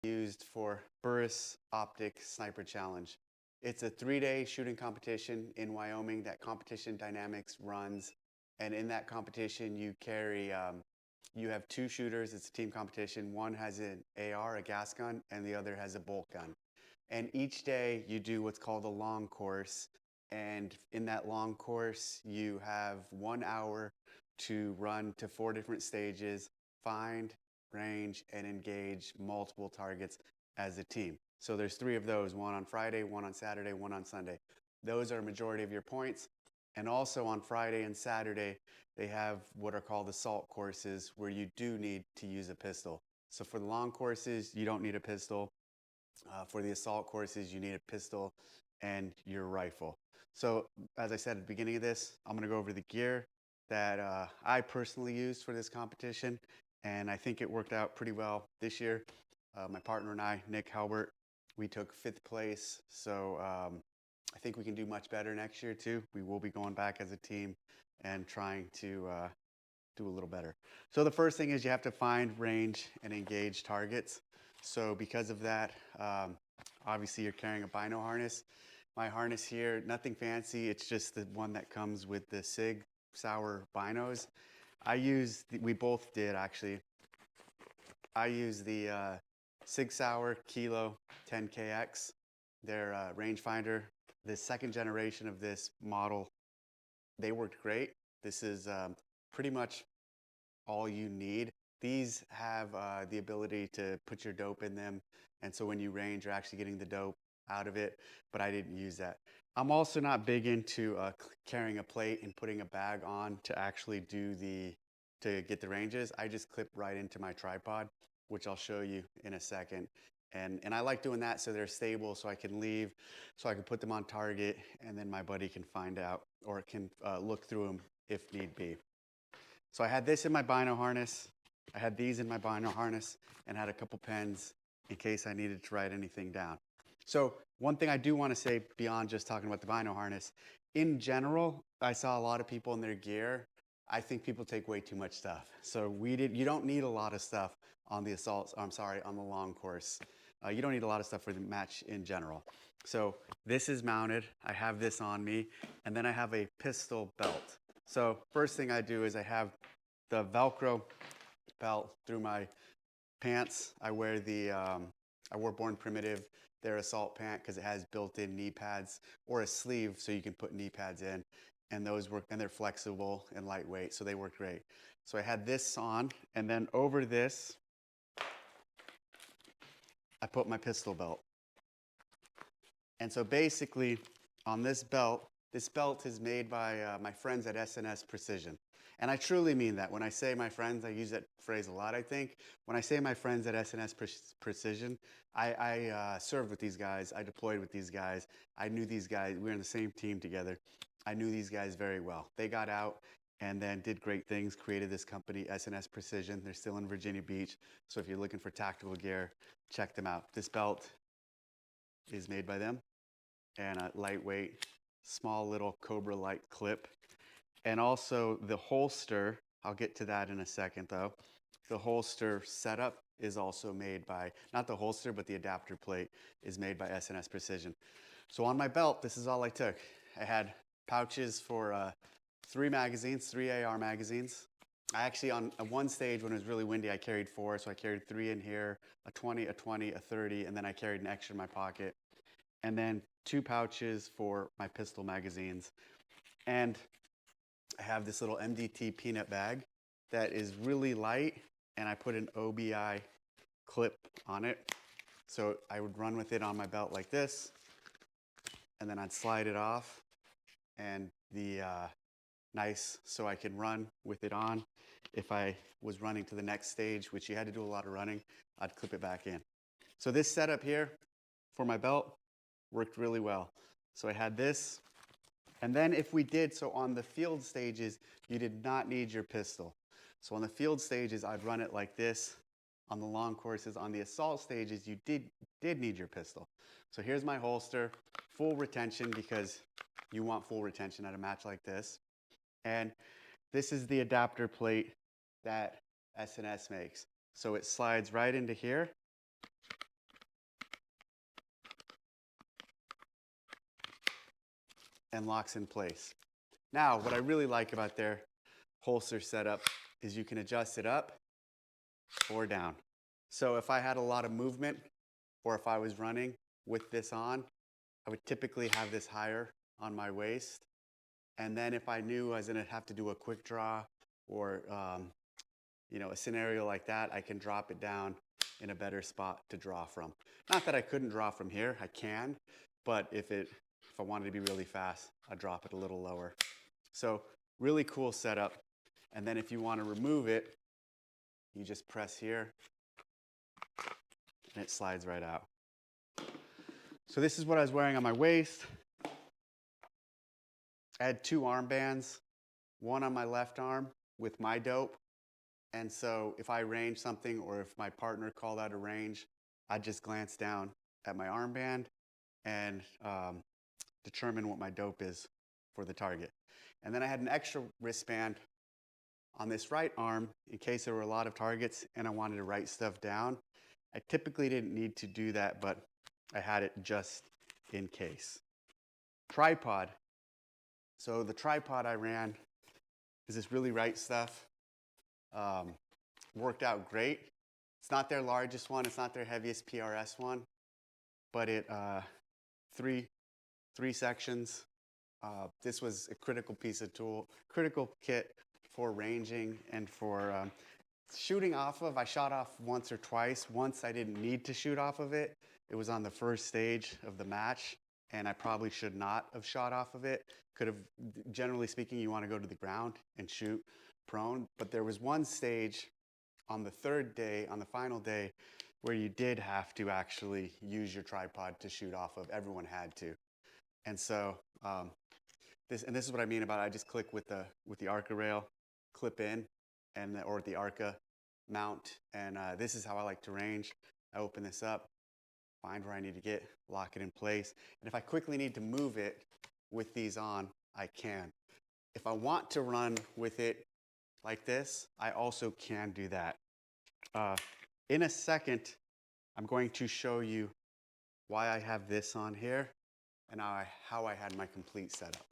used for Burris Optic Sniper Challenge. It's a 3-day shooting competition in Wyoming that Competition Dynamics runs. And in that competition, you have two shooters. It's a team competition. One has an AR, a gas gun, and the other has a bolt gun. And each day you do what's called a long course. And in that long course, you have 1 hour to run to 4 different stages, find, range, and engage multiple targets as a team. So there's 3 of those, one on Friday, one on Saturday, one on Sunday. Those are a majority of your points. And also on Friday and Saturday, they have what are called assault courses where you do need to use a pistol. So for the long courses, you don't need a pistol. For the assault courses, you need a pistol and your rifle. So as I said at the beginning of this, I'm gonna go over the gear that I personally used for this competition. And I think it worked out pretty well this year. My partner and I, Nick Helbert, we took 5th place. So I think we can do much better next year too. We will be going back as a team and trying to do a little better. So the first thing is you have to find, range, and engage targets. So because of that, obviously you're carrying a bino harness. My harness here, nothing fancy. It's just the one that comes with the Sig Sauer binos. We both did actually. I use the Sig Sauer Kilo 10KX, their rangefinder. The 2nd generation of this model, they worked great. This is pretty much all you need. These have the ability to put your dope in them. And so when you range, you're actually getting the dope out of it, but I didn't use that. I'm also not big into carrying a plate and putting a bag on to actually to get the ranges. I just clip right into my tripod, which I'll show you in a second. And I like doing that so they're stable, so I can leave, so I can put them on target, and then my buddy can find out or can look through them if need be. So I had this in my bino harness. I had these in my bino harness and had a couple pens in case I needed to write anything down. So one thing I do want to say beyond just talking about the bino harness, in general, I saw a lot of people in their gear. I think people take way too much stuff. So you don't need a lot of stuff on the on the long course. You don't need a lot of stuff for the match in general. So this is mounted. I have this on me, and then I have a pistol belt. So first thing I do is I have the Velcro belt through my pants. I wear I wore Born Primitive, their assault pant, because it has built-in knee pads, or a sleeve so you can put knee pads in. And those work, and they're flexible and lightweight, so they work great. So I had this on, and then over this, I put my pistol belt. And so basically, on this belt is made by my friends at S&S Precision. And I truly mean that. When I say my friends, I use that phrase a lot, I think. When I say my friends at S&S Precision, I served with these guys. I deployed with these guys. I knew these guys. We were in the same team together. I knew these guys very well. They got out and then did great things, created this company, S&S Precision. They're still in Virginia Beach. So if you're looking for tactical gear, check them out. This belt is made by them, and a lightweight, small little Cobra light clip. And also the holster, I'll get to that in a second though. The holster setup is also made by, not the holster, but the adapter plate is made by S&S Precision. So on my belt, this is all I took. I had pouches for 3 magazines, 3 AR magazines. I actually, on one stage when it was really windy, I carried 4. So I carried 3 in here, a 20, a 20, a 30, and then I carried an extra in my pocket. And then 2 pouches for my pistol magazines. And I have this little MDT peanut bag that is really light, and I put an OBI clip on it. So I would run with it on my belt like this, and then I'd slide it off, and nice, so I could run with it on. If I was running to the next stage, which you had to do a lot of running, I'd clip it back in. So this setup here for my belt worked really well. So I had this, and then so on the field stages, you did not need your pistol. So on the field stages, I'd run it like this. On the long courses, on the assault stages, you did need your pistol. So here's my holster, full retention, because you want full retention at a match like this. And this is the adapter plate that S&S makes. So it slides right into here, and locks in place. Now, what I really like about their holster setup is you can adjust it up or down. So if I had a lot of movement or if I was running with this on, I would typically have this higher on my waist. And then if I knew I was going to have to do a quick draw or a scenario like that, I can drop it down in a better spot to draw from. Not that I couldn't draw from here, I can, but if I wanted to be really fast, I'd drop it a little lower. So really cool setup. And then if you want to remove it, you just press here and it slides right out. So this is what I was wearing on my waist. I had 2 armbands, one on my left arm with my dope. And so if I range something or if my partner called out a range, I'd just glance down at my armband and determine what my dope is for the target. And then I had an extra wristband on this right arm in case there were a lot of targets and I wanted to write stuff down. I typically didn't need to do that, but I had it just in case. Tripod. So the tripod I ran is this really right stuff. Worked out great. It's not their largest one. It's not their heaviest PRS one, but it three sections. This was a critical piece of critical kit for ranging and for shooting off of. I shot off once or twice. Once I didn't need to shoot off of it. It was on the first stage of the match, and I probably should not have shot off of it. Could have, generally speaking, you want to go to the ground and shoot prone, but there was one stage on the 3rd day, on the final day, where you did have to actually use your tripod to shoot off of. Everyone had to. And so this is what I mean about I just click with the ARCA rail, clip in, or the ARCA mount, and this is how I like to range. I open this up, find where I need to get, lock it in place, and if I quickly need to move it with these on, I can. If I want to run with it like this, I also can do that. In a second, I'm going to show you why I have this on here and how I had my complete setup.